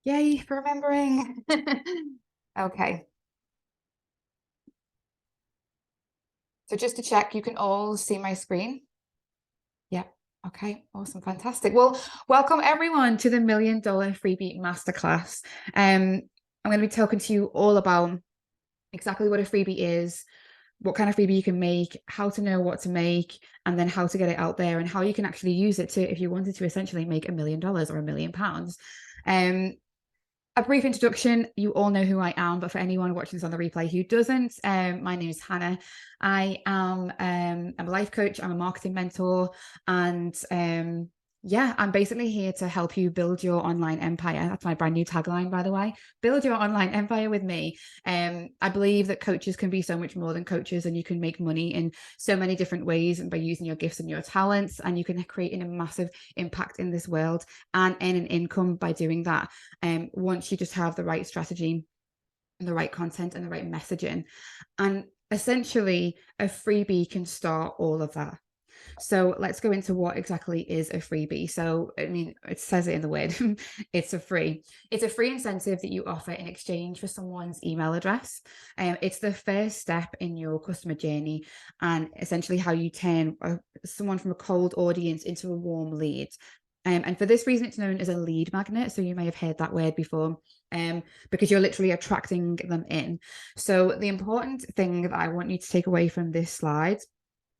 Yay for remembering. Okay. So just to check, you can all see my screen. Yeah. Okay. Awesome. Fantastic. Well, welcome everyone to the $1,000,000 Freebie Masterclass. I'm going to be talking to you all about exactly what a freebie is, what kind of freebie you can make, how to know what to make, and then how to get it out there and how you can actually use it to, if you wanted to essentially make $1,000,000 or £1,000,000. A brief introduction, you all know who I am, but for anyone watching this on the replay who doesn't, my name is Hannah. I am I'm a life coach, I'm a marketing mentor, and yeah, I'm basically here to help you build your online empire. That's my brand new tagline, by the way. Build your online empire with me. I believe that coaches can be so much more than coaches, and you can make money in so many different ways and by using your gifts and your talents, and you can create a massive impact in this world and earn an income by doing that. Once you just have the right strategy and the right content and the right messaging. And essentially, a freebie can start all of that. So let's go into what exactly is a freebie. So, I mean, it says it in the word. It's a free incentive that you offer in exchange for someone's email address. It's the first step in your customer journey, and essentially how you turn someone from a cold audience into a warm lead. And for this reason, it's known as a lead magnet. So you may have heard that word before, because you're literally attracting them in. So the important thing that I want you to take away from this slide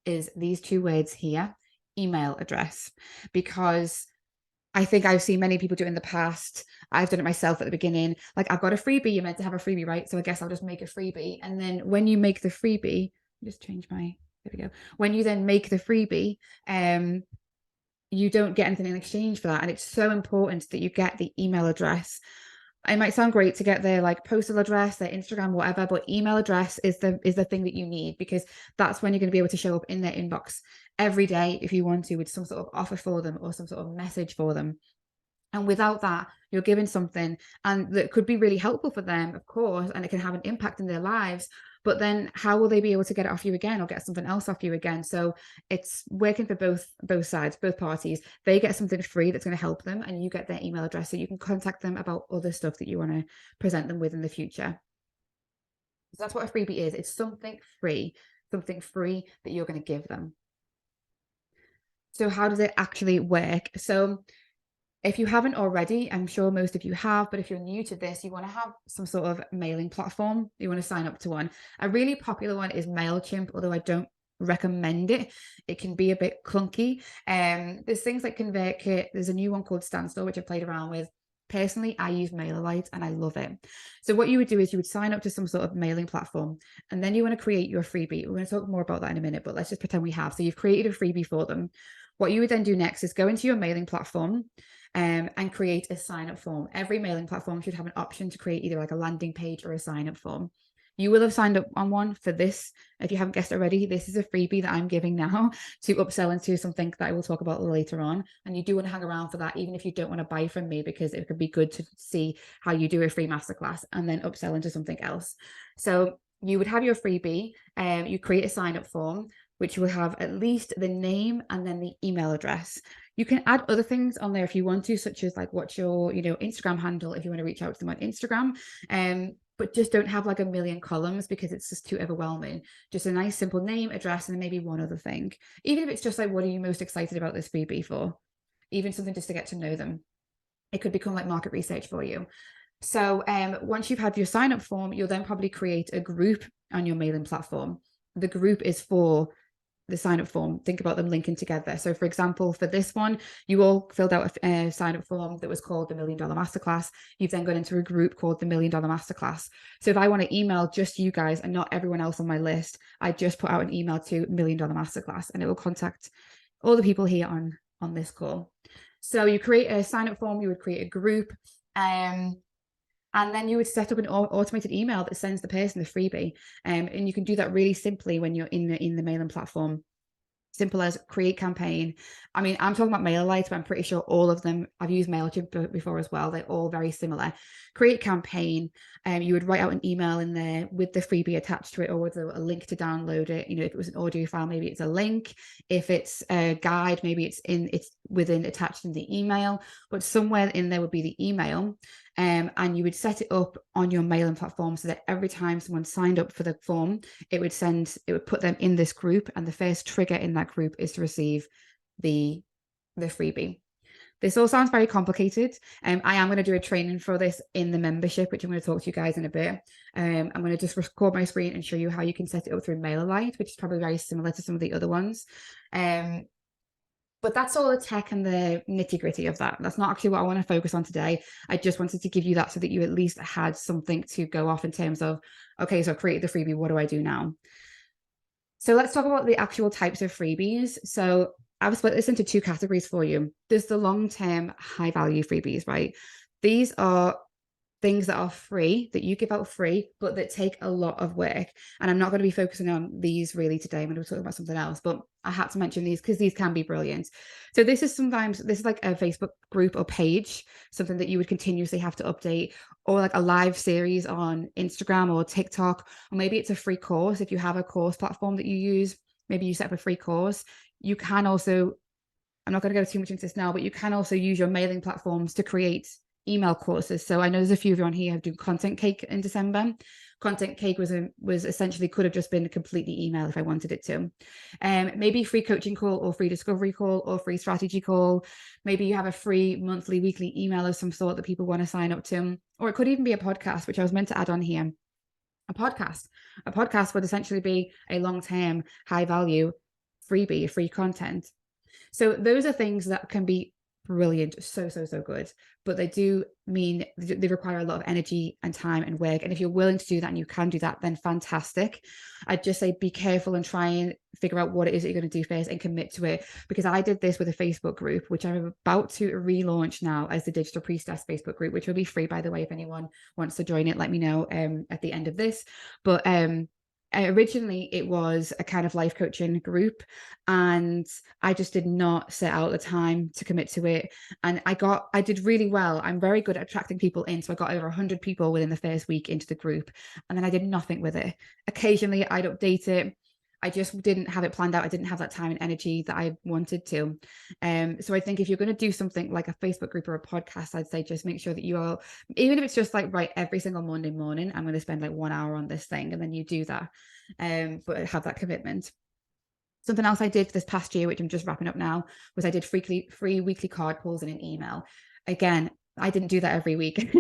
is these two words here, email address, because I think I've seen many people do it in the past. I've done it myself at the beginning. Like, I've got a freebie, you're meant to have a freebie, right? So I guess I'll just make a freebie. And then when you make the freebie, just change my, there we go. When you then make the freebie, you don't get anything in exchange for that. And it's so important that you get the email address. It might sound great to get their like postal address, their Instagram, whatever, but email address is the thing that you need, because that's when you're going to be able to show up in their inbox every day if you want to, with some sort of offer for them or some sort of message for them. And without that, you're giving something and that could be really helpful for them, of course, and it can have an impact in their lives. But then how will they be able to get it off you again or get something else off you again? So it's working for both sides, both parties. They get something free that's going to help them, and you get their email address so you can contact them about other stuff that you want to present them with in the future. So that's what a freebie is. It's something free that you're going to give them. So how does it actually work? So if you haven't already, I'm sure most of you have, but if you're new to this, you want to have some sort of mailing platform. You want to sign up to one. A really popular one is MailChimp, although I don't recommend it. It can be a bit clunky. There's things like ConvertKit. There's a new one called Standstill, which I've played around with. Personally, I use MailerLite and I love it. So what you would do is you would sign up to some sort of mailing platform, and then you want to create your freebie. We're going to talk more about that in a minute, but let's just pretend we have. So you've created a freebie for them. What you would then do next is go into your mailing platform, and create a sign up form. Every mailing platform should have an option to create either like a landing page or a sign up form. You will have signed up on one for this. If you haven't guessed already, this is a freebie that I'm giving now to upsell into something that I will talk about later on. And you do want to hang around for that, even if you don't want to buy from me, because it could be good to see how you do a free masterclass and then upsell into something else. So you would have your freebie, you create a sign up form, which will have at least the name and then the email address. You can add other things on there if you want to, such as like what's your, Instagram handle if you want to reach out to them on Instagram. But just don't have like a million columns, because it's just too overwhelming. Just a nice simple name, address, and then maybe one other thing. Even if it's just like, what are you most excited about this freebie for? Even something just to get to know them. It could become like market research for you. So once you've had your sign up form, you'll then probably create a group on your mailing platform. The group is for the sign up form. Think about them linking together. So for example, for this one, you all filled out a sign up form that was called the $1,000,000 Masterclass. You've then gone into a group called the $1,000,000 Masterclass. So if I want to email just you guys and not everyone else on my list, I just put out an email to $1,000,000 Masterclass, and it will contact all the people here on this call. So you create a sign up form, you would create a group, and then you would set up an automated email that sends the person the freebie. And you can do that really simply when you're in the mailing platform. Simple as create campaign. I mean, I'm talking about MailerLite, but I'm pretty sure all of them, I've used MailChimp before as well. They're all very similar. Create campaign. You would write out an email in there with the freebie attached to it, or with a link to download it. If it was an audio file, maybe it's a link. If it's a guide, maybe it's within attached in the email, but somewhere in there would be the email. and you would set it up on your mailing platform so that every time someone signed up for the form, it would put them in this group, and the first trigger in that group is to receive the freebie. This all sounds very complicated. I am going to do a training for this in the membership, which I'm going to talk to you guys in a bit. I'm going to just record my screen and show you how you can set it up through MailerLite, which is probably very similar to some of the other ones. But that's all the tech and the nitty gritty of that. That's not actually what I want to focus on today. I just wanted to give you that so that you at least had something to go off in terms of, okay, so I've created the freebie. What do I do now? So let's talk about the actual types of freebies. So I've split this into two categories for you. There's the long-term high value freebies, right? These are things that are free, that you give out free, but that take a lot of work. And I'm not going to be focusing on these really today. I'm going to be talking about something else, but I had to mention these because these can be brilliant. So this is like a Facebook group or page, something that you would continuously have to update, or like a live series on Instagram or TikTok, or maybe it's a free course. If you have a course platform that you use, maybe you set up a free course. You can also, I'm not going to go too much into this now, but you can also use your mailing platforms to create email courses. So I know there's a few of you on here who do Content Cake in December. Content Cake was essentially could have just been completely email if I wanted it to. Maybe free coaching call or free discovery call or free strategy call. Maybe you have a free monthly, weekly email of some sort that people want to sign up to. Or it could even be a podcast, which I was meant to add on here. A podcast would essentially be a long-term, high value freebie, free content. So those are things that can be brilliant, so good, but they do mean they require a lot of energy and time and work. And if you're willing to do that and you can do that, then fantastic. I'd just say be careful and try and figure out what it is that you're going to do first and commit to it, because I did this with a Facebook group, which I'm about to relaunch now as the Digital Priestess Facebook group, which will be free, by the way. If anyone wants to join it, let me know at the end of this. But originally it was a kind of life coaching group, and I just did not set out the time to commit to it. And I did really well. I'm very good at attracting people in. So I got over 100 people within the first week into the group, and then I did nothing with it. Occasionally I'd update it. I just didn't have it planned out. I didn't have that time and energy that I wanted to. So I think if you're going to do something like a Facebook group or a podcast, I'd say just make sure that you are, even if it's just like, right, every single Monday morning, I'm going to spend like 1 hour on this thing, and then you do that, but have that commitment. Something else I did this past year, which I'm just wrapping up now, was I did free weekly card pulls in an email. Again, I didn't do that every week.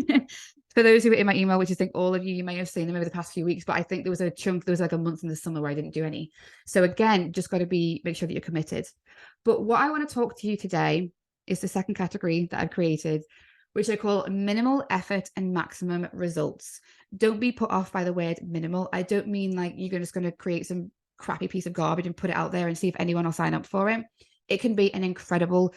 For those who were in my email, which I think all of you may have seen them over the past few weeks, but I think there was like a month in the summer where I didn't do any. So again, just got to make sure that you're committed. But what I want to talk to you today is the second category that I've created, which I call minimal effort and maximum results. Don't be put off by the word minimal. I don't mean like you're just going to create some crappy piece of garbage and put it out there and see if anyone will sign up for it. It can be an incredible,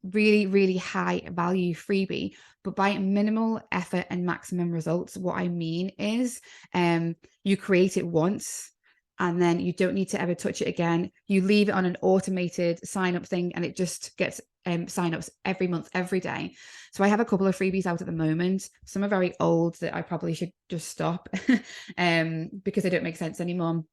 really, really high value freebie, but by minimal effort and maximum results, what I mean is you create it once and then you don't need to ever touch it again. You leave it on an automated sign up thing, and it just gets sign-ups every month, every day. So I have a couple of freebies out at the moment. Some are very old that I probably should just stop because they don't make sense anymore.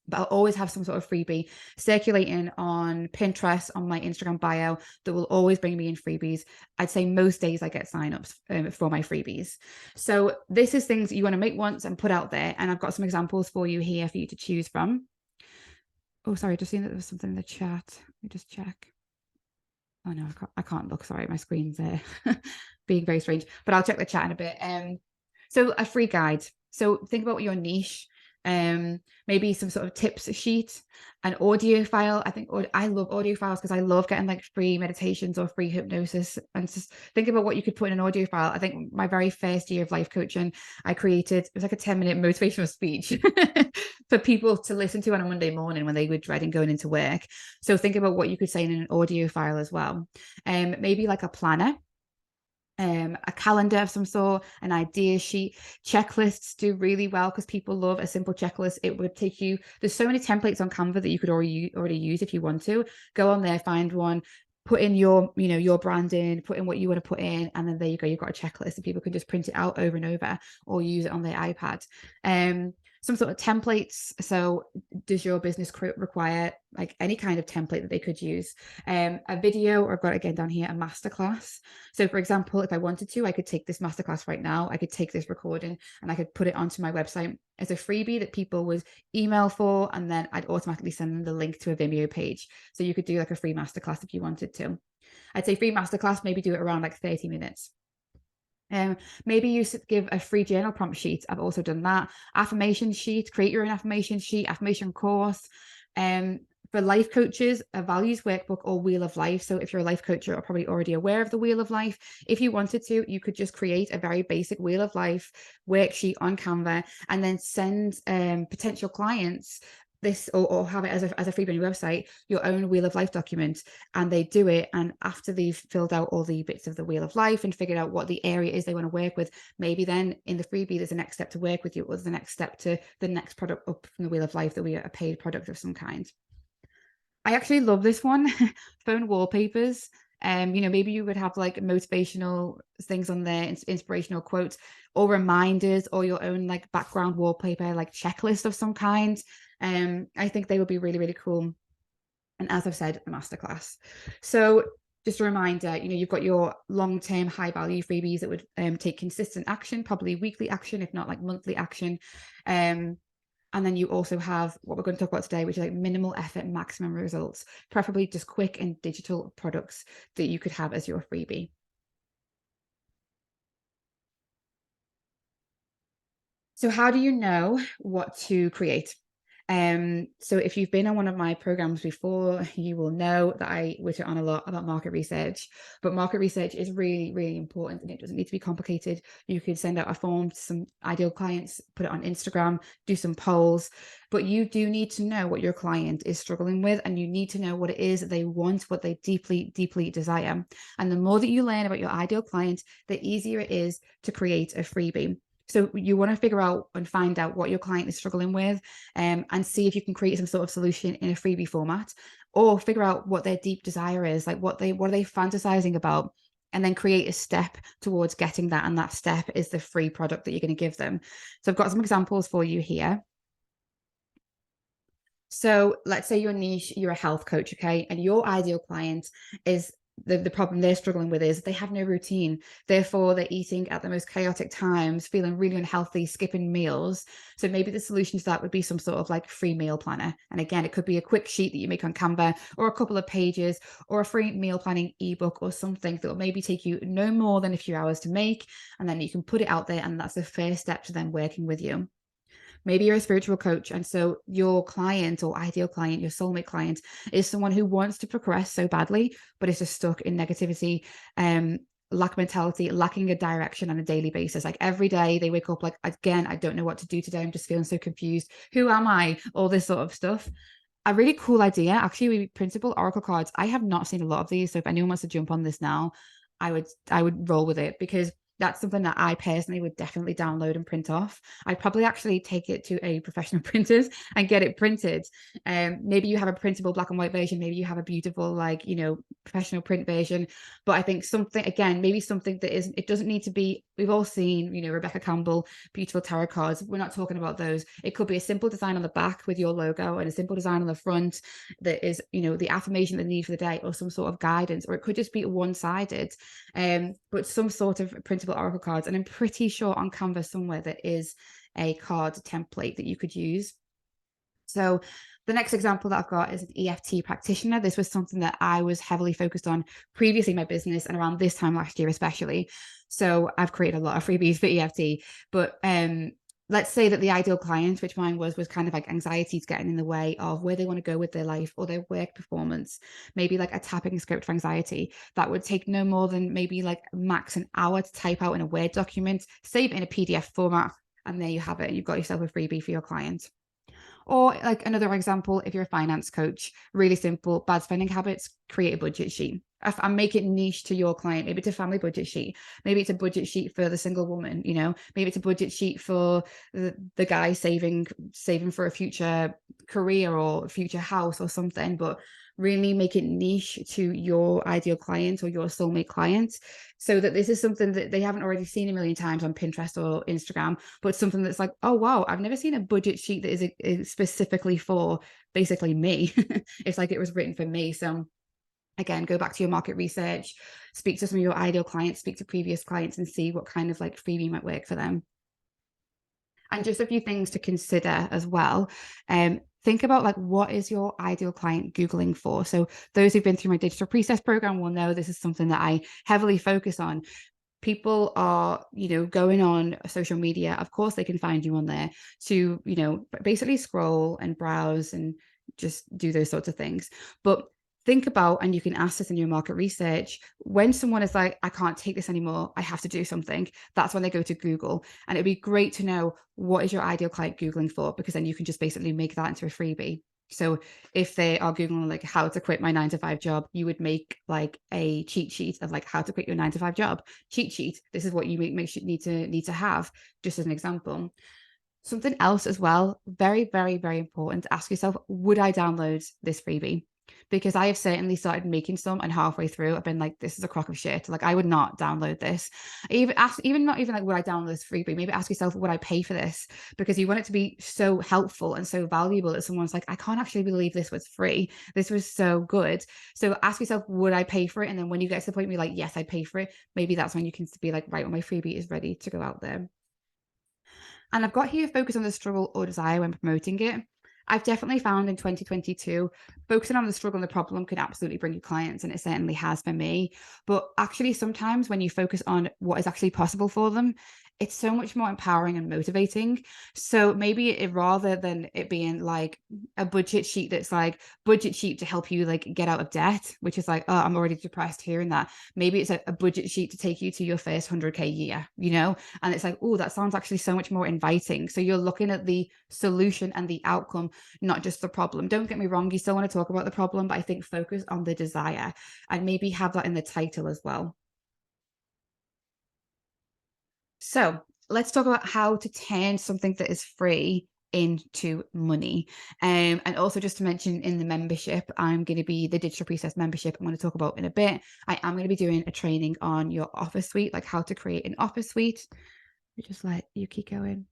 But I'll always have some sort of freebie circulating on Pinterest, on my Instagram bio, that will always bring me in freebies. I'd say most days I get signups for my freebies. So this is things that you want to make once and put out there. And I've got some examples for you here for you to choose from. Oh, sorry, just seeing that there was something in the chat. Let me just check. Oh no, I can't look. Sorry, my screen's being very strange, but I'll check the chat in a bit. So a free guide. So think about your niche. Maybe some sort of tips sheet, an audio file. I love audio files because I love getting like free meditations or free hypnosis, and just think about what you could put in an audio file. I think my very first year of life coaching, I created, it was like a 10-minute motivational speech for people to listen to on a Monday morning when they were dreading going into work. So think about what you could say in an audio file as well. Maybe like a planner, a calendar of some sort, an idea sheet. Checklists do really well because people love a simple checklist. It would take you, there's so many templates on Canva that you could already use. If you want to go on there, find one, put in your branding, put in what you want to put in, and then there you go, you've got a checklist, and people can just print it out over and over or use it on their iPad. some sort of templates. So does your business require like any kind of template that they could use? A video, or I've got again down here, a masterclass. So for example, if I wanted to, I could take this masterclass right now, I could take this recording and I could put it onto my website as a freebie that people would email for, and then I'd automatically send them the link to a Vimeo page. So you could do like a free masterclass if you wanted to. I'd say free masterclass, maybe do it around like 30 minutes. Maybe you give a free journal prompt sheet. I've also done that. Affirmation sheet, create your own affirmation sheet, affirmation course. For life coaches, a values workbook or wheel of life. So if you're a life coach, you're probably already aware of the wheel of life. If you wanted to, you could just create a very basic wheel of life worksheet on Canva and then send potential clients this, or have it as a freebie on your website, your own wheel of life document, and they do it. And after they've filled out all the bits of the wheel of life and figured out what the area is they want to work with, maybe then in the freebie there's a next step to work with you, or the next step to the next product up from the wheel of life that we are a paid product of some kind. I actually love this one. Phone wallpapers. Maybe you would have like motivational things on there, inspirational quotes, or reminders, or your own like background wallpaper, like checklist of some kind. I think they would be really, really cool. And as I've said, the masterclass. So just a reminder, you've got your long-term high value freebies that would take consistent action, probably weekly action, if not like monthly action. And then you also have what we're going to talk about today, which is like minimal effort, maximum results, preferably just quick and digital products that you could have as your freebie. So how do you know what to create? So if you've been on one of my programs before, you will know that I witter on a lot about market research, but market research is really, really important, and it doesn't need to be complicated. You could send out a form to some ideal clients, put it on Instagram, do some polls, but you do need to know what your client is struggling with, and you need to know what it is that they want, what they deeply, deeply desire. And the more that you learn about your ideal client, the easier it is to create a freebie. So you want to figure out and find out what your client is struggling with, and see if you can create some sort of solution in a freebie format, or figure out what their deep desire is, like what are they fantasizing about, and then create a step towards getting that. And that step is the free product that you're going to give them. So I've got some examples for you here. So let's say your niche, you're a health coach, okay? And your ideal client is the problem they're struggling with is they have no routine. Therefore, they're eating at the most chaotic times, feeling really unhealthy, skipping meals. So maybe the solution to that would be some sort of like free meal planner. And again, it could be a quick sheet that you make on Canva, or a couple of pages, or a free meal planning ebook, or something that will maybe take you no more than a few hours to make. And then you can put it out there, and that's the first step to them working with you. Maybe you're a spiritual coach, and so your client or ideal client, your soulmate client, is someone who wants to progress so badly, but is just stuck in negativity, lack mentality, lacking a direction on a daily basis. Like every day they wake up like, again, I don't know what to do today. I'm just feeling so confused. Who am I? All this sort of stuff. A really cool idea, actually, printable oracle cards. I have not seen a lot of these. So if anyone wants to jump on this now, I would roll with it, because that's something that I personally would definitely download and print off. I'd probably actually take it to a professional printers and get it printed. Maybe you have a printable black and white version. Maybe you have a beautiful, professional print version. But I think something, again, maybe something that isn't, it doesn't need to be, we've all seen, Rebecca Campbell, beautiful tarot cards. We're not talking about those. It could be a simple design on the back with your logo, and a simple design on the front that is, the affirmation they need for the day, or some sort of guidance, or it could just be one-sided, but some sort of printable oracle cards. And I'm pretty sure on Canva somewhere there is a card template that you could use. So the next example that I've got is an EFT practitioner. This was something that I was heavily focused on previously in my business, and around this time last year especially. So I've created a lot of freebies for EFT. But let's say that the ideal client, which mine was kind of like anxieties getting in the way of where they want to go with their life or their work performance. Maybe like a tapping script for anxiety that would take no more than maybe like max an hour to type out in a Word document, save it in a PDF format, and there you have it. You've got yourself a freebie for your client. Or like another example, if you're a finance coach, really simple, bad spending habits, create a budget sheet. I make it niche to your client. Maybe it's a family budget sheet. Maybe it's a budget sheet for the single woman, you know, maybe it's a budget sheet for the guy saving for a future career or future house or something, but really make it niche to your ideal client or your soulmate client, so that this is something that they haven't already seen a million times on Pinterest or Instagram, but something that's like, oh wow, I've never seen a budget sheet that is specifically for basically me. It's like it was written for me. So again, go back to your market research, speak to some of your ideal clients, speak to previous clients, and see what kind of like freebie might work for them. And just a few things to consider as well. Think about like, what is your ideal client Googling for? So those who've been through my digital pre-sales program will know this is something that I heavily focus on. People are, you know, going on social media. Of course, they can find you on there to, you know, basically scroll and browse and just do those sorts of things. But think about, and you can ask this in your market research, when someone is like, I can't take this anymore, I have to do something, that's when they go to Google. And it'd be great to know, what is your ideal client Googling for? Because then you can just basically make that into a freebie. So if they are Googling like how to quit my 9-to-5 job, you would make like a cheat sheet of like how to quit your 9-to-5 job. Cheat sheet. This is what you need to have, just as an example. Something else as well, very, very, very important to ask yourself, would I download this freebie? Because I have certainly started making some, and halfway through I've been like, this is a crock of shit. Like, I would not download this. Even not even like, would I download this freebie? Maybe ask yourself, would I pay for this? Because you want it to be so helpful and so valuable that someone's like, I can't actually believe this was free. This was so good. So ask yourself, would I pay for it? And then when you get to the point where you're like, yes, I'd pay for it, maybe that's when you can be like, right, well, my freebie is ready to go out there. And I've got here, focus on the struggle or desire when promoting it. I've definitely found in 2022, focusing on the struggle and the problem can absolutely bring you clients, and it certainly has for me. But actually, sometimes when you focus on what is actually possible for them, it's so much more empowering and motivating. So maybe rather than it being like a budget sheet that's like budget sheet to help you like get out of debt, which is like, oh, I'm already depressed hearing that. Maybe it's a budget sheet to take you to your first 100K year, you know? And it's like, oh, that sounds actually so much more inviting. So you're looking at the solution and the outcome, not just the problem. Don't get me wrong, you still want to talk about the problem, but I think focus on the desire and maybe have that in the title as well. So let's talk about how to turn something that is free into money. And also just to mention, in the membership, I'm going to be the digital pre-sales membership I'm going to talk about in a bit. I am going to be doing a training on your offer suite, like how to create an offer suite. Just let you keep going.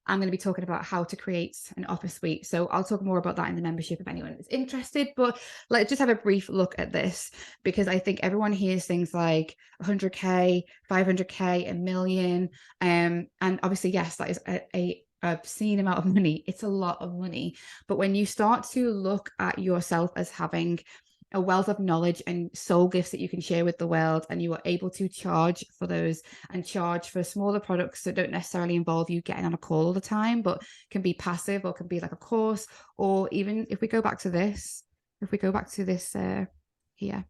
I'm going to be talking about how to create an offer suite. So I'll talk more about that in the membership if anyone is interested. But let's just have a brief look at this, because I think everyone hears things like 100K, 500K, a million. And obviously, yes, that is a obscene amount of money. It's a lot of money. But when you start to look at yourself as having a wealth of knowledge and soul gifts that you can share with the world, and you are able to charge for those and charge for smaller products that don't necessarily involve you getting on a call all the time, but can be passive or can be like a course. Or even if we go back to this, here,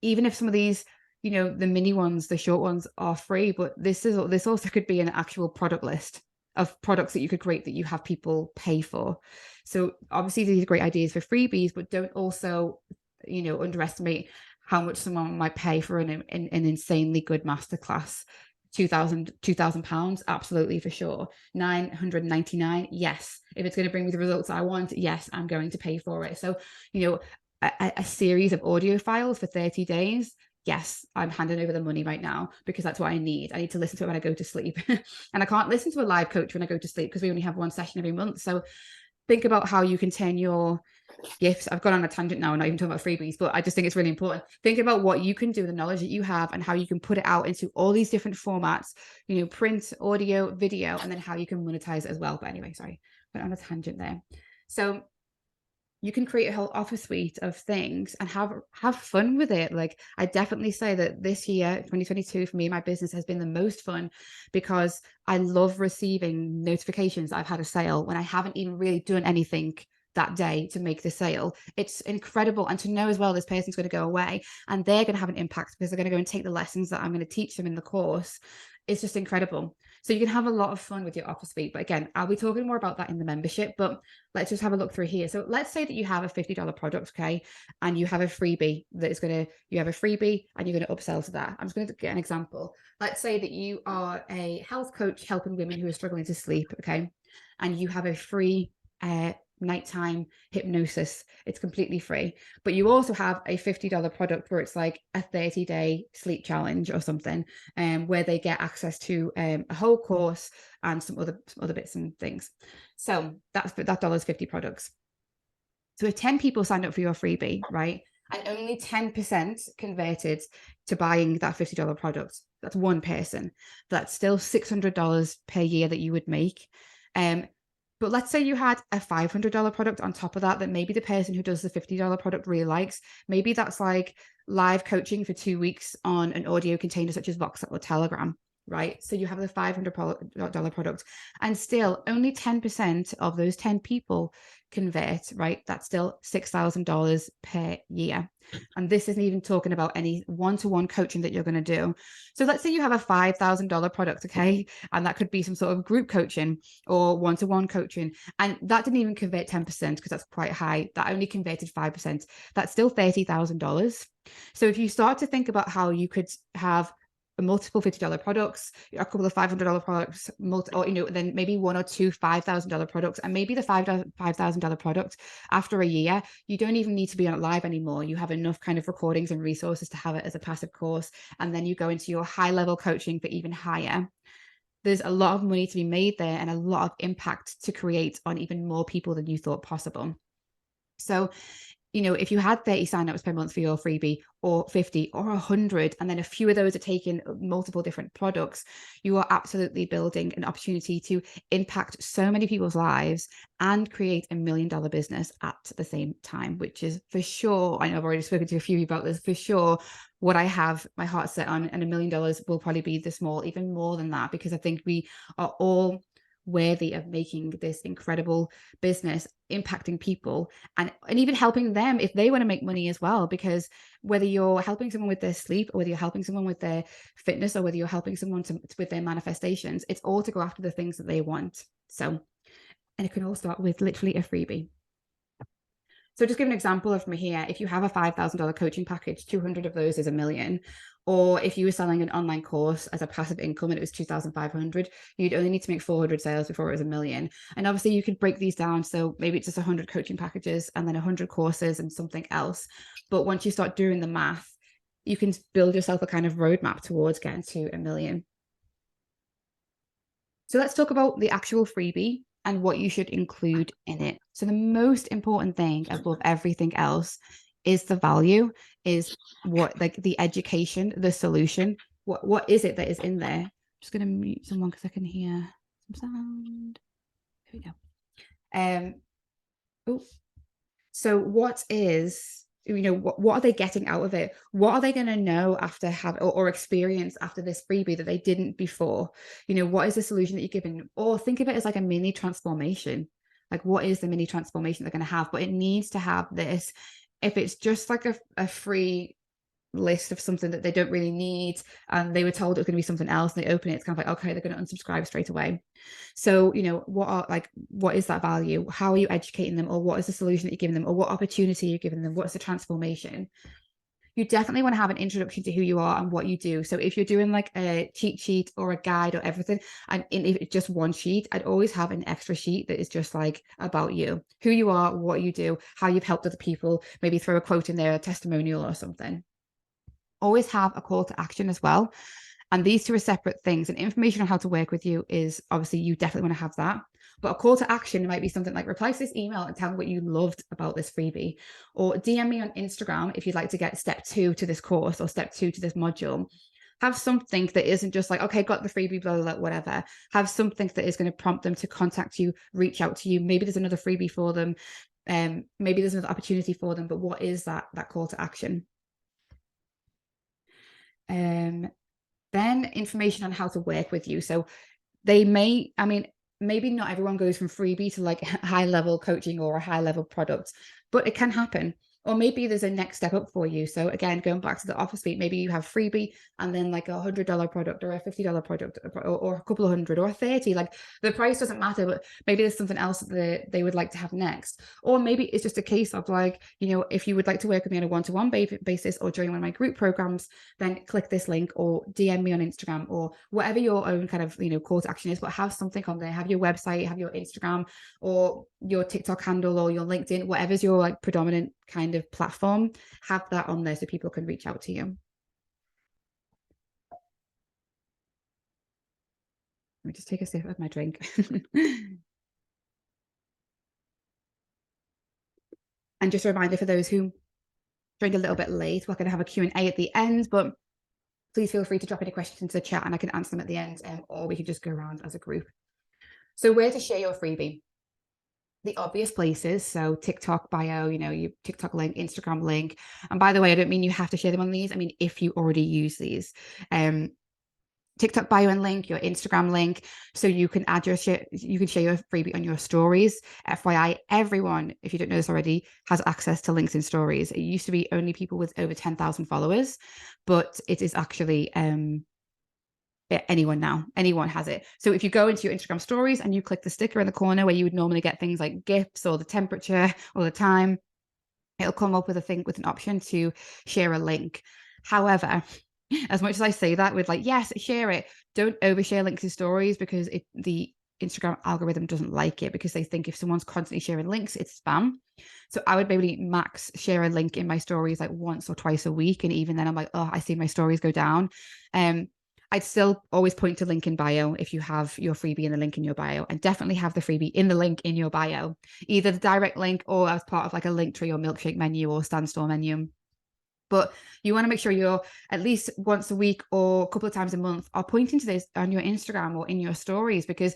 even if some of these, you know, the mini ones, the short ones are free, but this also could be an actual product list of products that you could create that you have people pay for. So obviously these are great ideas for freebies, but don't also, you know, underestimate how much someone might pay for an insanely good masterclass. £2,000, absolutely, for sure. $999, yes. If it's going to bring me the results I want, yes, I'm going to pay for it. So, you know, a series of audio files for 30 days, yes, I'm handing over the money right now, because that's what I need. I need to listen to it when I go to sleep. And I can't listen to a live coach when I go to sleep because we only have one session every month. So think about how you can turn your gifts. I've gone on a tangent now, not even talking about freebies, but I just think it's really important. Think about what you can do, the knowledge that you have, and how you can put it out into all these different formats, you know, print, audio, video, and then how you can monetize it as well. But anyway, sorry, went on a tangent there. So you can create a whole offer suite of things and have fun with it. Like, I definitely say that this year, 2022, for me, my business has been the most fun, because I love receiving notifications that I've had a sale when I haven't even really done anything that day to make the sale. It's incredible. And to know as well, this person's going to go away and they're going to have an impact because they're going to go and take the lessons that I'm going to teach them in the course. It's just incredible. So you can have a lot of fun with your offer suite. But again, I'll be talking more about that in the membership, but let's just have a look through here. So let's say that you have a $50 product, okay? And you have a freebie that is you have a freebie and you're going to upsell to that. I'm just going to get an example. Let's say that you are a health coach helping women who are struggling to sleep, okay? And you have a free nighttime hypnosis. It's completely free, but you also have a $50 product where it's like a 30-day sleep challenge or something, where they get access to a whole course and some other bits and things. So that $50 products. So if 10 people signed up for your freebie, right, and only 10% converted to buying that $50 product, that's one person. That's still $600 per year that you would make. But let's say you had a $500 product on top of that maybe the person who does the $50 product really likes. Maybe that's like live coaching for 2 weeks on an audio container such as WhatsApp or Telegram, right? So you have the $500 product and still only 10% of those 10 people convert, right? That's still $6,000 per year. And this isn't even talking about any one-to-one coaching that you're going to do. So let's say you have a $5,000 product, okay? And that could be some sort of group coaching or one-to-one coaching. And that didn't even convert 10% because that's quite high. That only converted 5%. That's still $30,000. So if you start to think about how you could have multiple $50 products, a couple of $500 products, or then maybe one or two $5,000 products, and maybe the $5,000 product after a year, you don't even need to be on it live anymore. You have enough kind of recordings and resources to have it as a passive course, and then you go into your high level coaching for even higher. There's a lot of money to be made there and a lot of impact to create on even more people than you thought possible. So if you had 30 signups per month for your freebie, or 50 or 100, and then a few of those are taking multiple different products, you are absolutely building an opportunity to impact so many people's lives and create $1 million business at the same time, which is for sure, I know I've already spoken to a few about this, for sure what I have my heart set on, and $1 million will probably be the small, even more than that, because I think we are all worthy of making this incredible business, impacting people and even helping them if they want to make money as well. Because whether you're helping someone with their sleep, or whether you're helping someone with their fitness, or whether you're helping someone with their manifestations, it's all to go after the things that they want. So, and it can all start with literally a freebie. So just give an example of me here. If you have a $5,000 coaching package, 200 of those is $1 million. Or if you were selling an online course as a passive income and it was 2,500, you'd only need to make 400 sales before it was $1 million. And obviously you could break these down. So maybe it's just 100 coaching packages and then 100 courses and something else. But once you start doing the math, you can build yourself a kind of roadmap towards getting to $1 million. So let's talk about the actual freebie and what you should include in it. So the most important thing above everything else is the value, is what, like the education, the solution. What is it that is in there? I'm just going to mute someone because I can hear some sound. Here we go. So what is, what are they getting out of it? What are they going to know after or experience after this freebie that they didn't before? What is the solution that you're giving? Or think of it as like a mini transformation. Like, what is the mini transformation they're going to have? But it needs to have this. If it's just like a free list of something that they don't really need, and they were told it was going to be something else, and they open it, it's kind of like, okay, they're going to unsubscribe straight away. So, what is that value? How are you educating them? Or what is the solution that you're giving them? Or what opportunity you're giving them? What's the transformation? You definitely want to have an introduction to who you are and what you do. So if you're doing like a cheat sheet or a guide or everything, and if it's just one sheet, I'd always have an extra sheet that is just like about you, who you are, what you do, how you've helped other people, maybe throw a quote in there, a testimonial or something. Always have a call to action as well. And these two are separate things. And information on how to work with you is obviously, you definitely want to have that. But a call to action might be something like, reply to this email and tell me what you loved about this freebie, or DM me on Instagram if you'd like to get step 2 to this course or step 2 to this module. Have something that isn't just like, okay, got the freebie, blah, blah, blah, whatever. Have something that is going to prompt them to contact you, reach out to you. Maybe there's another freebie for them. Maybe there's another opportunity for them, but what is that call to action? Then information on how to work with you. So maybe not everyone goes from freebie to like high level coaching or a high level product, but it can happen. Or maybe there's a next step up for you. So again, going back to the offer suite, maybe you have freebie and then like $100 product or a $50 product or a couple of hundred or a 30. Like the price doesn't matter, but maybe there's something else that they would like to have next. Or maybe it's just a case of like, if you would like to work with me on a one-to-one basis or join one of my group programs, then click this link or DM me on Instagram or whatever your own kind of, call to action is, but have something on there. Have your website, have your Instagram or your TikTok handle or your LinkedIn, whatever's your like predominant kind of platform, have that on there so people can reach out to you. Let me just take a sip of my drink. And just a reminder for those who joined a little bit late, we're going to have a Q&A at the end, but please feel free to drop any questions into the chat and I can answer them at the end, or we can just go around as a group. So where to share your freebie? The obvious places, so TikTok bio, your TikTok link, Instagram link. And by the way, I don't mean you have to share them on these. I mean, if you already use these, TikTok bio and link, your Instagram link, so you can you can share your freebie on your stories. FYI, everyone, if you don't know this already, has access to links in stories. It used to be only people with over 10,000 followers, but it is actually anyone now. Anyone has it. So if you go into your Instagram stories and you click the sticker in the corner where you would normally get things like gifts or the temperature or the time, it'll come up with an option to share a link. However, as much as I say that with like, yes, share it, don't overshare links in stories because the Instagram algorithm doesn't like it because they think if someone's constantly sharing links, it's spam. So I would maybe max share a link in my stories like once or twice a week. And even then I'm like, oh, I see my stories go down. I'd still always point to link in bio if you have your freebie in the link in your bio, and definitely have the freebie in the link in your bio, either the direct link or as part of like a Linktree or milkshake menu or stand store menu. But you want to make sure you're at least once a week or a couple of times a month are pointing to this on your Instagram or in your stories, because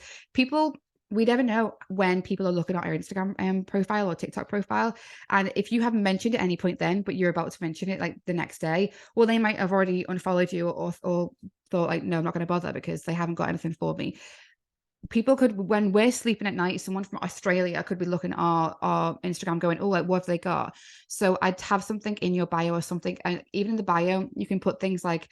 we never know when people are looking at our Instagram profile or TikTok profile. And if you haven't mentioned at any point then, but you're about to mention it like the next day, well, they might have already unfollowed you or thought like, no, I'm not going to bother because they haven't got anything for me. People could, when we're sleeping at night, someone from Australia could be looking at our Instagram going, oh, like, what have they got? So I'd have something in your bio or something. And even in the bio, you can put things like,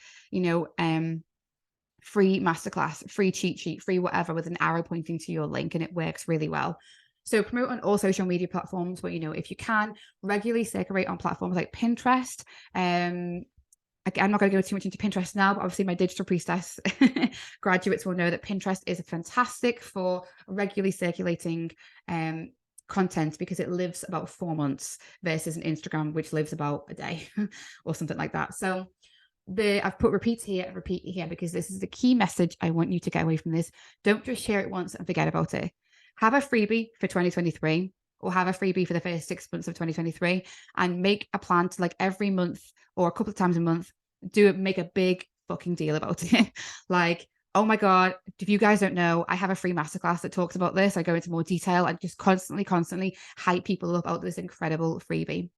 free masterclass, free cheat sheet, free whatever, with an arrow pointing to your link, and it works really well. So promote on all social media platforms, but if you can, regularly circulate on platforms like Pinterest. I'm not going to go too much into Pinterest now, but obviously my digital priestess graduates will know that Pinterest is fantastic for regularly circulating content because it lives about 4 months versus an Instagram, which lives about a day or something like that. So I've put repeat here and repeat here because this is the key message I want you to get away from this. Don't just share it once and forget about it. Have a freebie for 2023 or have a freebie for the first 6 months of 2023 and make a plan to, like, every month or a couple of times a month, make a big fucking deal about it. Like, oh my God, if you guys don't know, I have a free masterclass that talks about this. I go into more detail and just constantly hype people up about this incredible freebie.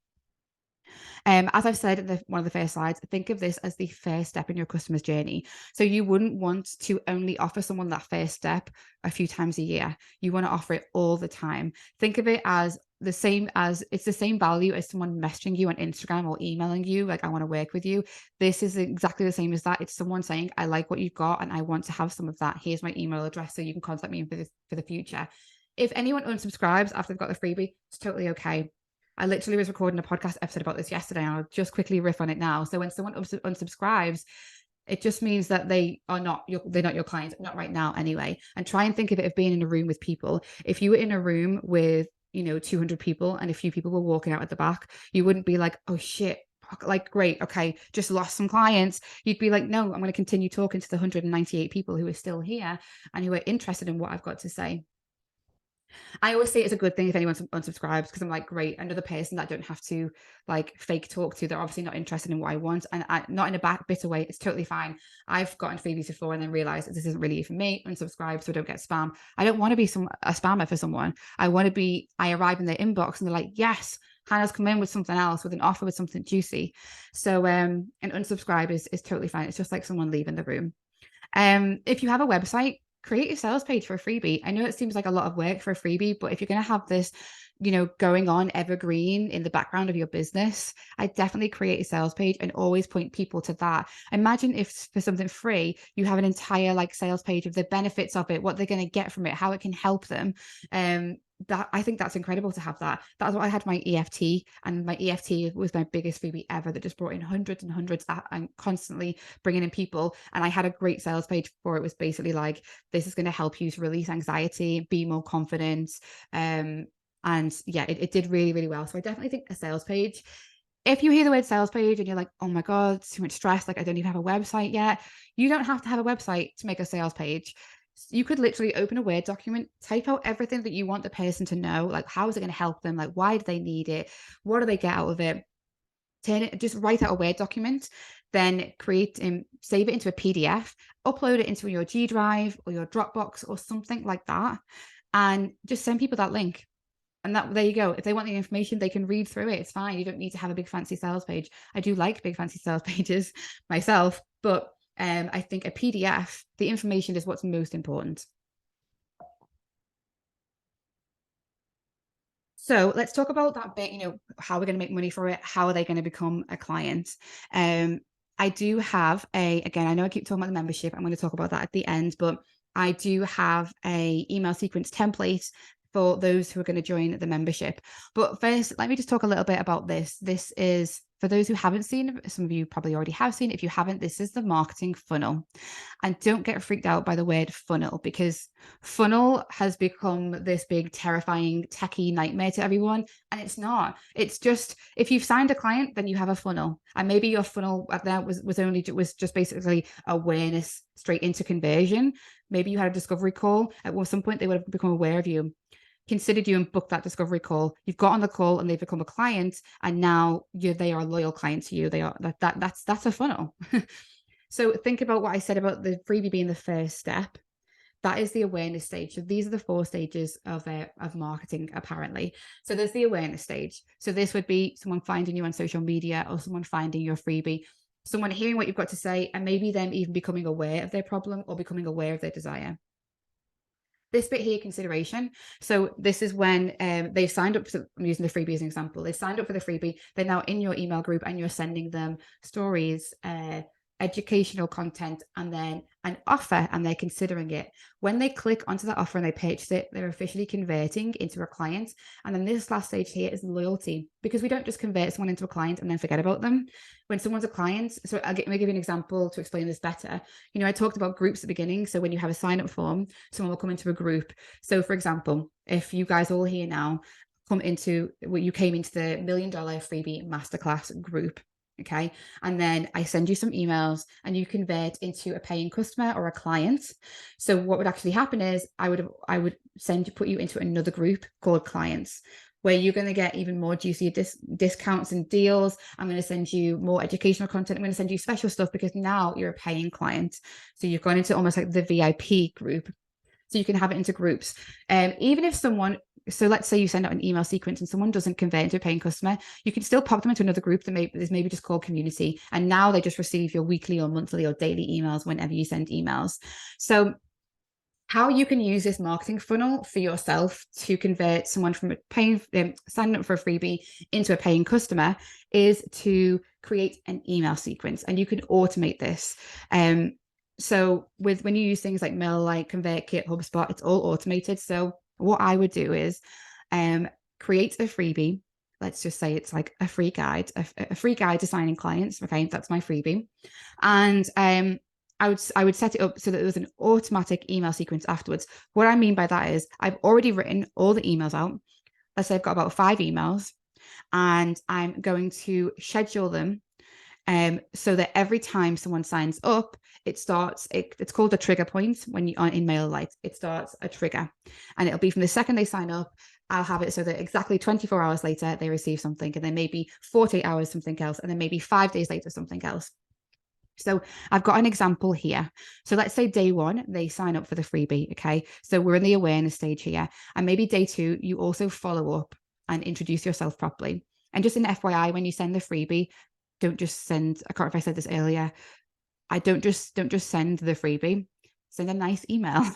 As I've said in one of the first slides, think of this as the first step in your customer's journey. So you wouldn't want to only offer someone that first step a few times a year. You want to offer it all the time. Think of it as it's the same value as someone messaging you on Instagram or emailing you, like, I want to work with you. This is exactly the same as that. It's someone saying, I like what you've got and I want to have some of that. Here's my email address so you can contact me for the future. If anyone unsubscribes after they've got the freebie, it's totally okay. I literally was recording a podcast episode about this yesterday, and I'll just quickly riff on it now. So when someone unsubscribes, it just means that they're not your client, not right now anyway. And try and think of it of being in a room with people. If you were in a room with 200 people and a few people were walking out at the back, you wouldn't be like, oh shit, like, great, okay, just lost some clients. You'd be like, no, I'm going to continue talking to the 198 people who are still here and who are interested in what I've got to say. I always say it's a good thing if anyone unsubscribes, because I'm like, great, another person that I don't have to like fake talk to. They're obviously not interested in what I want, and not in a bitter way. It's totally fine. I've gotten freebies before and then realized that this isn't really for me. Unsubscribe so I don't get spam. I don't want to be a spammer for someone. I arrive in their inbox and they're like, yes, Hannah's come in with something else, with an offer, with something juicy. So and unsubscribe is totally fine. It's just like someone leaving the room. If you have a website, create a sales page for a freebie. I know it seems like a lot of work for a freebie, but if you're going to have this going on evergreen in the background of your business, I definitely create a sales page and always point people to that. Imagine if for something free, you have an entire like sales page of the benefits of it, what they're going to get from it, how it can help them. That I think that's incredible to have that. That's what I had my EFT, and my EFT was my biggest freebie ever that just brought in hundreds and hundreds and constantly bringing in people. And I had a great sales page for it. Was basically like, this is going to help you to release anxiety, be more confident. And yeah, it did really, really well. So I definitely think a sales page. If you hear the word sales page and you're like, oh my God, it's too much stress, like I don't even have a website yet, you don't have to have a website to make a sales page. You could literally open a Word document, type out everything that you want the person to know, like how is it going to help them, like why do they need it, what do they get out of it, just write out a Word document, then create and save it into a PDF, upload it into your G Drive or your Dropbox or something like that, and just send people that link. And there you go. If they want the information, they can read through it. It's fine. You don't need to have a big fancy sales page. I do like big fancy sales pages myself, but I think a PDF, the information is what's most important. So let's talk about that bit, how we're going to make money for it. How are they going to become a client? I do have again, I know I keep talking about the membership. I'm going to talk about that at the end, but I do have a email sequence template for those who are going to join the membership. But first, let me just talk a little bit about this. This is, for those who haven't seen, some of you probably already have seen. If you haven't, this is the marketing funnel. And don't get freaked out by the word funnel, because funnel has become this big, terrifying, techie nightmare to everyone. And it's not. It's just, if you've signed a client, then you have a funnel. And maybe your funnel at that was just basically awareness straight into conversion. Maybe you had a discovery call. At some point, they would have become aware of you, considered you, and booked that discovery call. You've got on the call and they've become a client, and now they are a loyal client to you. They are that's a funnel. So think about what I said about the freebie being the first step. That is the awareness stage. So these are the 4 stages of marketing, apparently. So there's the awareness stage. So this would be someone finding you on social media, or someone finding your freebie, someone hearing what you've got to say, and maybe them even becoming aware of their problem or becoming aware of their desire. This bit here, consideration. So this is when they've signed up. So I'm using the freebie as an example. They signed up for the freebie. They're now in your email group, and you're sending them stories, educational content, and then an offer, and they're considering it. When they click onto that offer and they purchase it, they're officially converting into a client. And then this last stage here is loyalty, because we don't just convert someone into a client and then forget about them. When someone's a client, so let me give you an example to explain this better. I talked about groups at the beginning. So when you have a sign up form, someone will come into a group. So for example, if you guys all here now you came into the $1 Million Freebie Masterclass group, okay, and then I send you some emails and you convert into a paying customer or a client. So what would actually happen is I would put you into another group called clients, where you're going to get even more juicy discounts and deals. I'm going to send you more educational content. I'm going to send you special stuff, because now you're a paying client. So you've gone into almost like the VIP group. So you can have it into groups. Even if so let's say you send out an email sequence and someone doesn't convert into a paying customer, you can still pop them into another group that is maybe just called community. And now they just receive your weekly or monthly or daily emails whenever you send emails. So how you can use this marketing funnel for yourself to convert someone from signing up for a freebie into a paying customer is to create an email sequence, and you can automate this. So when you use things like MailRite, ConvertKit, HubSpot, it's all automated. So what I would do is create a freebie. Let's just say it's like a free guide to signing clients. Okay, that's my freebie. And I would set it up so that there was an automatic email sequence afterwards. What I mean by that is I've already written all the emails out. Let's say I've got about 5 emails, and I'm going to schedule them so that every time someone signs up, it's called a trigger point. When you are in MailRite, it starts a trigger, and it'll be from the second they sign up. I'll have it so that exactly 24 hours later they receive something, and then maybe 48 hours something else, and then maybe 5 days later something else. So I've got an example here. So let's say day 1, they sign up for the freebie. Okay. So we're in the awareness stage here. And maybe day 2, you also follow up and introduce yourself properly. And just an FYI, when you send the freebie, don't just send, I can't remember if I said this earlier. Don't just send the freebie, send a nice email.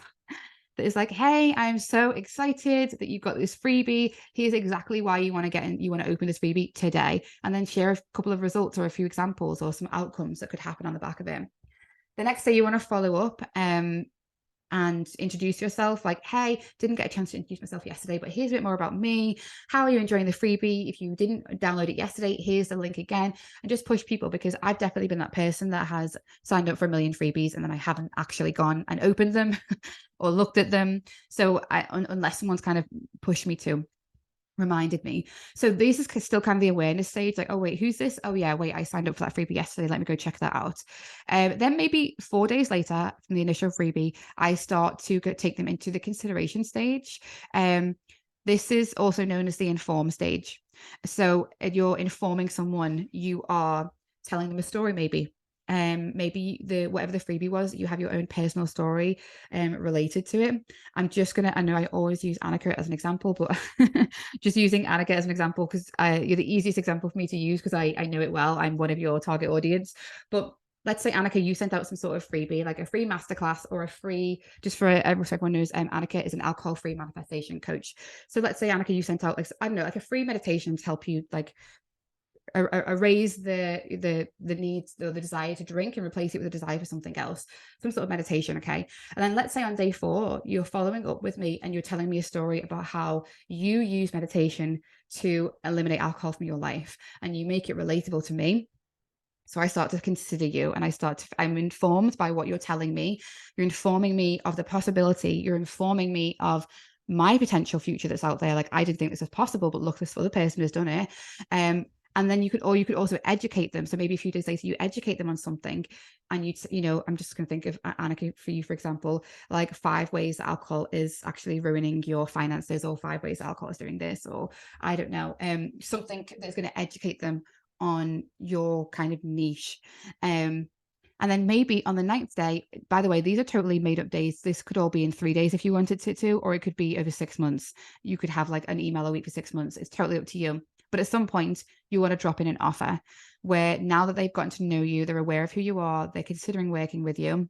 that is like, hey, I'm so excited that you've got this freebie. Here's exactly why you want to get in, you want to open this freebie today. And then share a couple of results or a few examples or some outcomes that could happen on the back of it. The next day you want to follow up and introduce yourself, like, hey, didn't get a chance to introduce myself yesterday, but here's a bit more about me. How are you enjoying the freebie? If you didn't download it yesterday, here's the link again. And just push people, because I've definitely been that person that has signed up for a million freebies and then I haven't actually gone and opened them or looked at them. So unless someone's kind of pushed me to, reminded me. So this is still kind of the awareness stage, like, oh wait, who's this? Oh yeah, wait, I signed up for that freebie yesterday, let me go check that out. Then maybe 4 days later from the initial freebie, I start to take them into the consideration stage. This is also known as the inform stage. So you're informing someone, you are telling them a story, maybe maybe whatever the freebie was, you have your own personal story related to it. I know I always use Annika as an example, but just using Annika as an example because you're the easiest example for me to use because I know it well. I'm one of your target audience. But let's say, Annika, you sent out some sort of freebie, like a free masterclass or a free, just for everyone knows, Annika is an alcohol-free manifestation coach. So let's say, Annika, you sent out, like, I don't know, like a free meditation to help you like erase the needs or the desire to drink and replace it with a desire for something else, some sort of meditation. Okay. And then let's say on day 4, you're following up with me and you're telling me a story about how you use meditation to eliminate alcohol from your life and you make it relatable to me. So I start to consider you and I'm informed by what you're telling me. You're informing me of the possibility. You're informing me of my potential future that's out there. Like, I didn't think this was possible, but look, this other person has done it. And then you could also educate them. So maybe a few days later, you educate them on something and I'm just going to think of Annika for you, for example, like 5 ways that alcohol is actually ruining your finances, or 5 ways that alcohol is doing this, or I don't know, something that's going to educate them on your kind of niche. And then maybe on the 9th day, by the way, these are totally made up days. This could all be in 3 days if you wanted to, or it could be over 6 months. You could have like an email a week for 6 months. It's totally up to you. But at some point, you want to drop in an offer where now that they've gotten to know you, they're aware of who you are, they're considering working with you.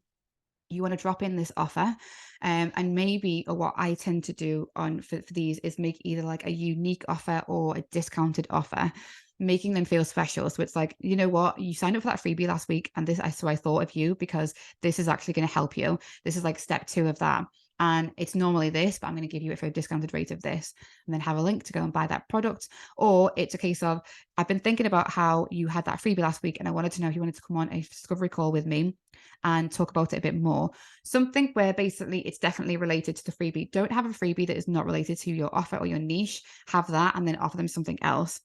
You want to drop in this offer. And maybe, or what I tend to do for these is make either like a unique offer or a discounted offer, making them feel special. So it's like, you know what, you signed up for that freebie last week and so I thought of you because this is actually going to help you. This is like step 2 of that. And it's normally this, but I'm going to give you it for a discounted rate of this, and then have a link to go and buy that product. Or it's a case of, I've been thinking about how you had that freebie last week and I wanted to know if you wanted to come on a discovery call with me and talk about it a bit more. Something where basically it's definitely related to the freebie. Don't have a freebie that is not related to your offer or your niche. Have that and then offer them something else.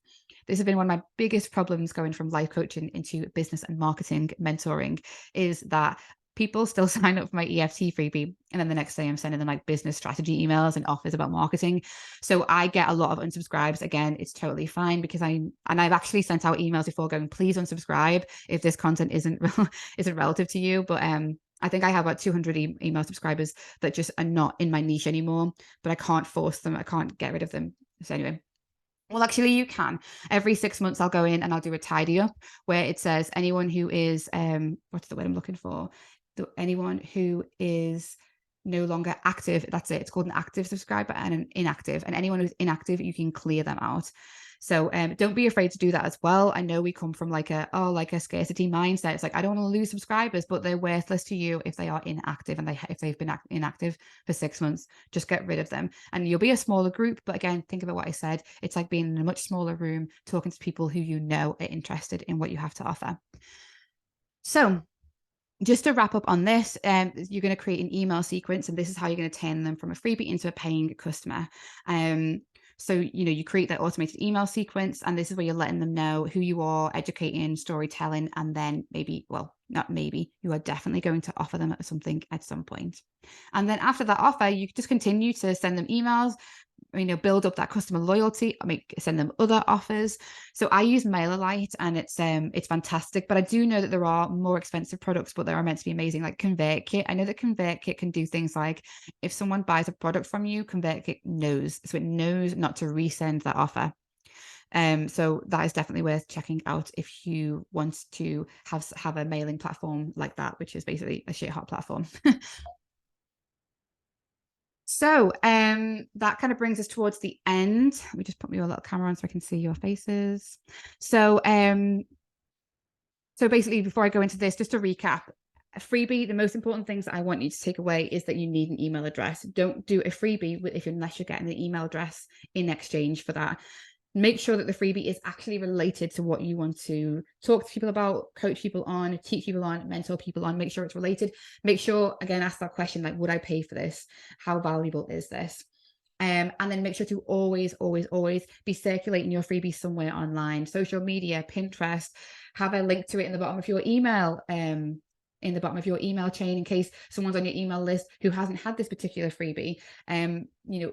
This has been one of my biggest problems going from life coaching into business and marketing mentoring, is that people still sign up for my EFT freebie, and then the next day I'm sending them like business strategy emails and offers about marketing. So I get a lot of unsubscribes. Again, it's totally fine because I've actually sent out emails before going, please unsubscribe if this content isn't relative to you. But I think I have about 200 email subscribers that just are not in my niche anymore, but I can't force them. I can't get rid of them. So anyway. Well, actually, you can. Every 6 months, I'll go in and I'll do a tidy up where it says anyone who is, what's the word I'm looking for? Anyone who is no longer active, that's it. It's called an active subscriber and an inactive. And anyone who's inactive, you can clear them out. So don't be afraid to do that as well. I know we come from like a scarcity mindset. It's like, I don't want to lose subscribers, but they're worthless to you if they are inactive, and if they've been inactive for 6 months. Just get rid of them, and you'll be a smaller group. But again, think about what I said. It's like being in a much smaller room, talking to people who you know are interested in what you have to offer. So just to wrap up on this, you're going to create an email sequence, and this is how you're going to turn them from a freebie into a paying customer. So, you create that automated email sequence, and this is where you're letting them know who you are, educating, storytelling, and then you are definitely going to offer them something at some point. And then after that offer, you just continue to send them emails, build up that customer loyalty, send them other offers. So I use MailerLite, and it's fantastic, but I do know that there are more expensive products, but they are meant to be amazing, like ConvertKit. I know that ConvertKit can do things like, if someone buys a product from you, ConvertKit knows, so it knows not to resend that offer. So that is definitely worth checking out if you want to have a mailing platform like that, which is basically a shit hot platform. So that kind of brings us towards the end. Let me just put your little camera on so I can see your faces. So basically, before I go into this, just to recap, a freebie, the most important things that I want you to take away is that you need an email address. Don't do a freebie unless you're getting the email address in exchange for that. Make sure that the freebie is actually related to what you want to talk to people about, coach people on, teach people on, mentor people on. Make sure it's related. Make sure, again, ask that question, like, would I pay for this? How valuable is this? And then make sure to always be circulating your freebie somewhere online, social media, Pinterest. Have a link to it in the bottom of your email, in the bottom of your email chain, in case someone's on your email list who hasn't had this particular freebie.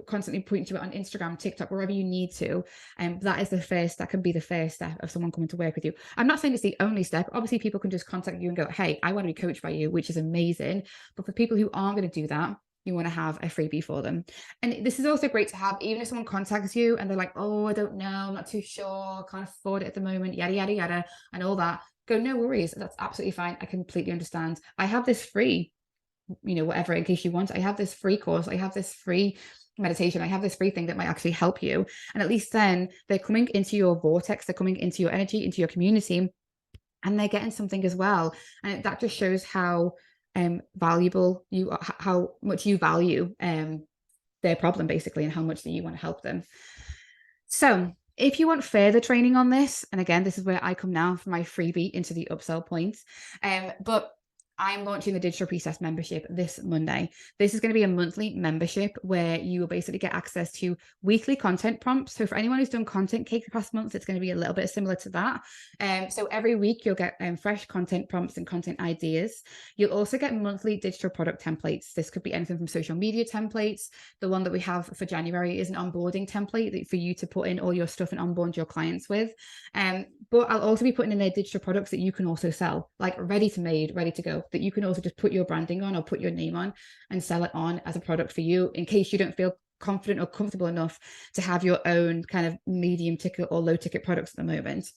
Constantly point to it on Instagram, TikTok, wherever you need to. That can be the first step of someone coming to work with you. I'm not saying it's the only step. Obviously, people can just contact you and go, hey, I want to be coached by you, which is amazing. But for people who aren't going to do that, you want to have a freebie for them. And this is also great to have, even if someone contacts you and they're like, oh, I don't know, I'm not too sure, can't afford it at the moment, yada, yada, yada, and all that. Go, no worries. That's absolutely fine. I completely understand. I have this free, whatever, in case you want. I have this free course. I have this free meditation. I have this free thing that might actually help you. And at least then they're coming into your vortex. They're coming into your energy, into your community, and they're getting something as well. And that just shows how valuable you are, how much you value their problem, basically, and how much that you want to help them. So if you want further training on this, and again, this is where I come now for my freebie into the upsell points, but I'm launching the Digital Priestess membership this Monday. This is going to be a monthly membership where you will basically get access to weekly content prompts. So for anyone who's done Content Cake the past month, it's going to be a little bit similar to that. So every week you'll get fresh content prompts and content ideas. You'll also get monthly digital product templates. This could be anything from social media templates. The one that we have for January is an onboarding template for you to put in all your stuff and onboard your clients with. But I'll also be putting in their digital products that you can also sell, like ready to go, that you can also just put your branding on or put your name on and sell it on as a product for you, in case you don't feel confident or comfortable enough to have your own kind of medium ticket or low ticket products at the moment.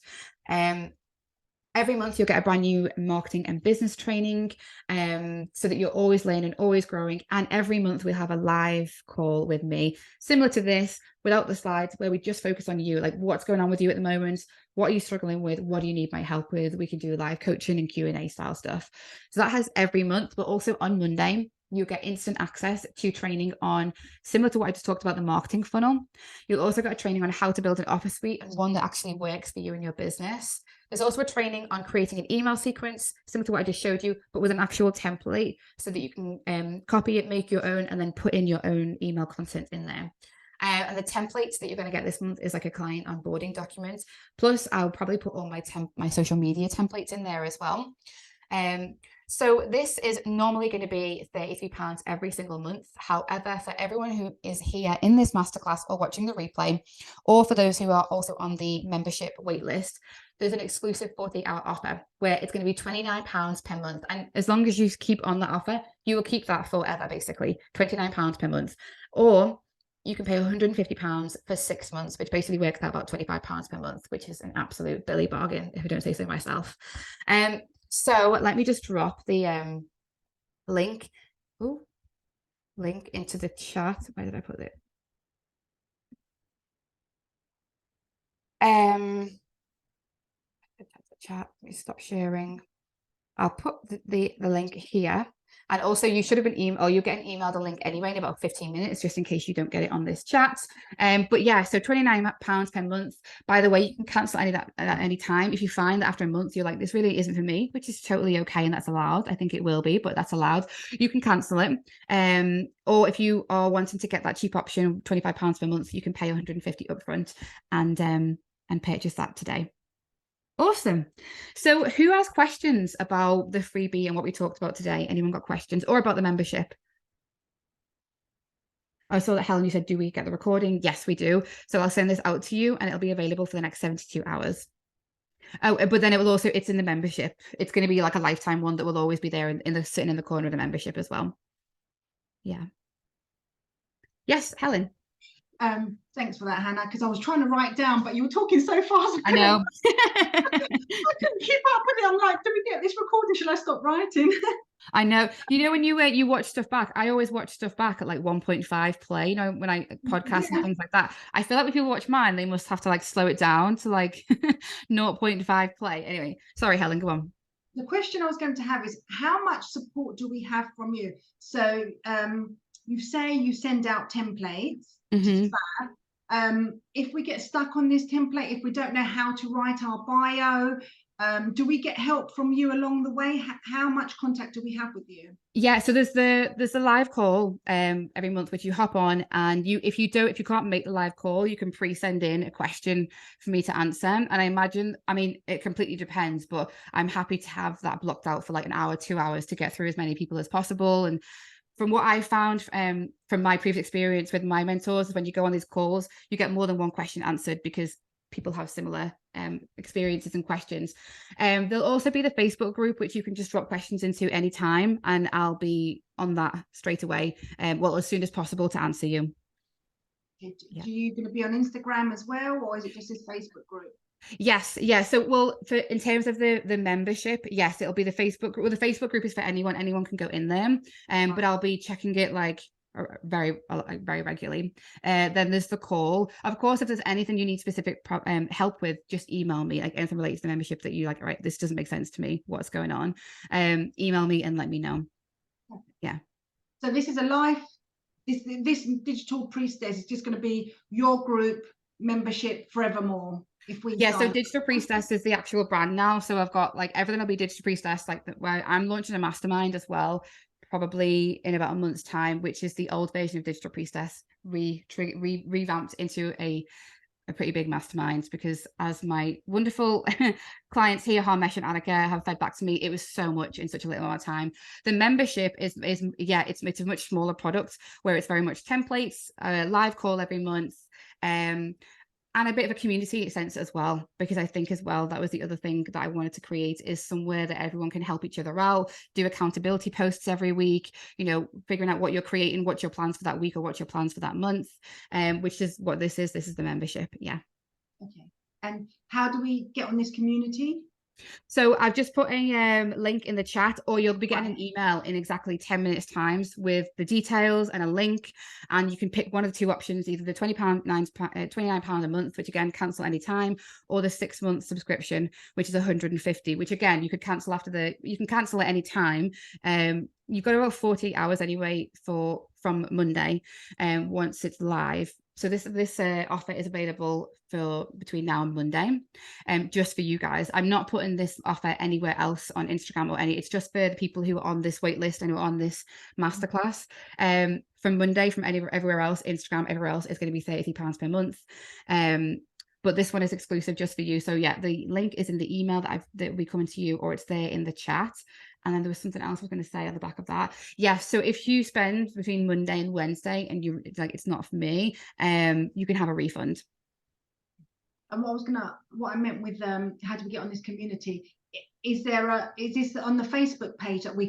Every month you'll get a brand new marketing and business training, so that you're always learning, always growing. And every month we'll have a live call with me, similar to this, without the slides, where we just focus on you, like what's going on with you at the moment, what are you struggling with, what do you need my help with. We can do live coaching and Q&A style stuff. So that has every month, but also on Monday you'll get instant access to training on, similar to what I just talked about, the marketing funnel. You'll also get a training on how to build an offer suite, and one that actually works for you and your business. There's also a training on creating an email sequence, similar to what I just showed you, but with an actual template, so that you can copy it, make your own, and then put in your own email content in there. And the templates that you're going to get this month is like a client onboarding document. Plus, I'll probably put all my social media templates in there as well. So this is normally going to be £33 every single month. However, for everyone who is here in this masterclass or watching the replay, or for those who are also on the membership waitlist, there's an exclusive 48-hour offer where it's going to be £29 per month. And as long as you keep on that offer, you will keep that forever, basically, £29 per month. Or you can pay £150 for 6 months, which basically works out about £25 per month, which is an absolute Billy bargain, if I don't say so myself. So let me just drop the link into the chat. Where did I put it? Chat. Let me stop sharing. I'll put the link here. And also, you should have been you'll get an email, the link anyway, in about 15 minutes, just in case you don't get it on this chat. But yeah, so £29 per month. By the way, you can cancel any of that at any time. If you find that after a month, you're like, this really isn't for me, which is totally okay. And that's allowed. I think it will be, but that's allowed. You can cancel it. Or if you are wanting to get that cheap option, £25 per month, you can pay £150 upfront and purchase that today. Awesome. So who has questions about the freebie and what we talked about today? Anyone got questions, or about the membership? I saw that Helen, you said, do we get the recording? Yes, we do. So I'll send this out to you and it'll be available for the next 72 hours. Oh, but then it's in the membership. It's going to be like a lifetime one that will always be there sitting in the corner of the membership as well. Yeah. Yes, Helen. Thanks for that, Hannah, because I was trying to write down, but you were talking so fast. I know. I couldn't keep up with it. I'm like, do we get this recorded? Should I stop writing? I know. You know, when you watch stuff back, I always watch stuff back at like 1.5 play, you know, when I podcast and things like that. I feel like when people watch mine, they must have to like slow it down to like 0.5 play. Anyway, sorry, Helen, go on. The question I was going to have is, how much support do we have from you? So you say you send out templates, which is fab. If we get stuck on this template, if we don't know how to write our bio, do we get help from you along the way? How much contact do we have with you? Yeah, so there's the live call every month, which you hop on, and if you can't make the live call, you can pre-send in a question for me to answer. And I mean, it completely depends, but I'm happy to have that blocked out for like an hour, 2 hours to get through as many people as possible. And from what I found from my previous experience with my mentors, is when you go on these calls, you get more than one question answered because people have similar experiences and questions. There'll also be the Facebook group, which you can just drop questions into anytime, and I'll be on that straight away, well, as soon as possible to answer you. Do you going to be on Instagram as well, or is it just this Facebook group? Yes, yeah. So, well, in terms of the membership, yes, it'll be the Facebook group. Well, the Facebook group is for anyone can go in there. But I'll be checking it like very regularly. Then there's the call. Of course, if there's anything you need specific help with, just email me. Like anything related to the membership that you like, all right, this doesn't make sense to me. What's going on? Email me and let me know. Yeah. So this is a live. This digital priestess is just going to be your group membership forevermore. So Digital Priestess is the actual brand now. So I've got like everything will be Digital Priestess, like where I'm launching a mastermind as well, probably in about a month's time, which is the old version of Digital Priestess revamped into a pretty big mastermind, because as my wonderful clients here, Harmesh and Annika, have fed back to me, it was so much in such a little amount of time. The membership is it's a much smaller product where it's very much templates, live call every month, and a bit of a community sense as well, because I think as well, that was the other thing that I wanted to create, is somewhere that everyone can help each other out, do accountability posts every week, you know, figuring out what you're creating, what's your plans for that week or what's your plans for that month, which is what this is. This is the membership. Yeah. Okay. And how do we get on this community? So I've just put a link in the chat, or you'll be getting an email in exactly 10 minutes times with the details and a link. And you can pick one of the two options, either the £29 a month, which again, cancel anytime, or the 6-month subscription, which is 150, which again, you could cancel you can cancel at any time. You've got about 48 hours anyway from Monday, once it's live. So this offer is available for between now and Monday, just for you guys. I'm not putting this offer anywhere else on Instagram or it's just for the people who are on this wait list and who are on this masterclass. From Monday, from everywhere else, Instagram, everywhere else, is going to be £30 per month. But this one is exclusive just for you. So yeah, the link is in the email that will be coming to you, or it's there in the chat. And then there was something else I was going to say on the back of that. Yeah. So if you spend between Monday and Wednesday and it's like, it's not for me, you can have a refund. And what I meant with how do we get on this community? Is this on the Facebook page that we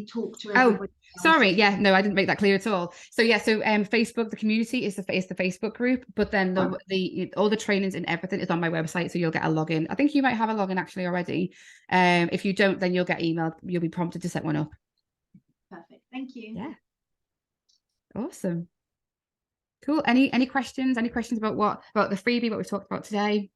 talk to everybody? Oh, sorry. Yeah, no, I didn't make that clear at all. So yeah, so Facebook, the community is the Facebook group, but then all the trainings and everything is on my website, so you'll get a login. I think you might have a login actually already. If you don't, then you'll get emailed. You'll be prompted to set one up. Perfect. Thank you. Yeah. Awesome. Cool. Any questions? Any questions about the freebie, what we've talked about today?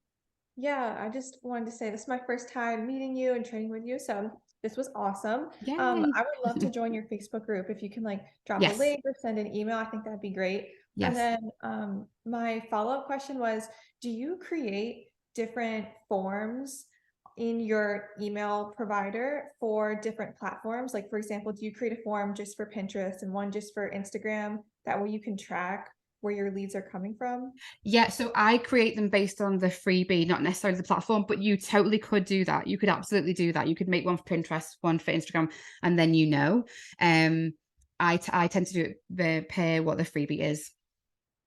Yeah, I just wanted to say this is my first time meeting you and training with you, so this was awesome. Yay. I would love to join your Facebook group. If you can like drop a link or send an email, I think that'd be great. Yes. And then my follow-up question was, do you create different forms in your email provider for different platforms? Like, for example, do you create a form just for Pinterest and one just for Instagram? That way you can track where your leads are coming from? Yeah, so I create them based on the freebie, not necessarily the platform, but you totally could do that. You could absolutely do that. You could make one for Pinterest, one for Instagram, and then I tend to do it per what the freebie is.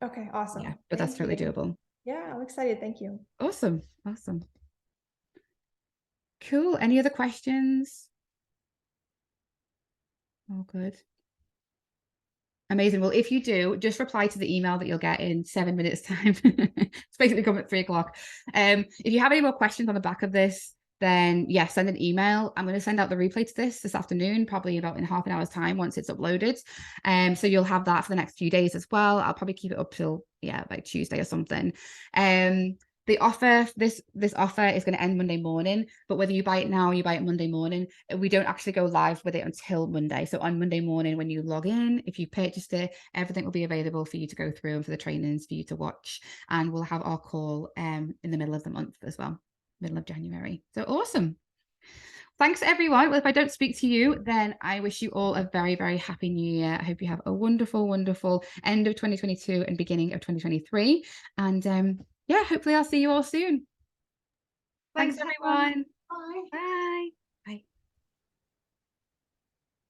Okay, awesome. Yeah, but that's totally doable. Yeah, I'm excited. Thank you. Awesome. Cool. Any other questions? Oh, good. Amazing. Well, if you do, just reply to the email that you'll get in 7 minutes time. It's basically coming at 3 o'clock. If you have any more questions on the back of this, then yeah, send an email. I'm going to send out the replay to this afternoon, probably about in half an hour's time once it's uploaded. So you'll have that for the next few days as well. I'll probably keep it up till like Tuesday or something. The offer, this offer is going to end Monday morning, but whether you buy it now or you buy it Monday morning, we don't actually go live with it until Monday. So on Monday morning, when you log in, if you purchased it, everything will be available for you to go through and for the trainings for you to watch. And we'll have our call in the middle of the month as well, middle of January. So awesome. Thanks, everyone. Well, if I don't speak to you, then I wish you all a very, very happy new year. I hope you have a wonderful, wonderful end of 2022 and beginning of 2023. And yeah, hopefully I'll see you all soon. Thanks everyone. Bye. Bye.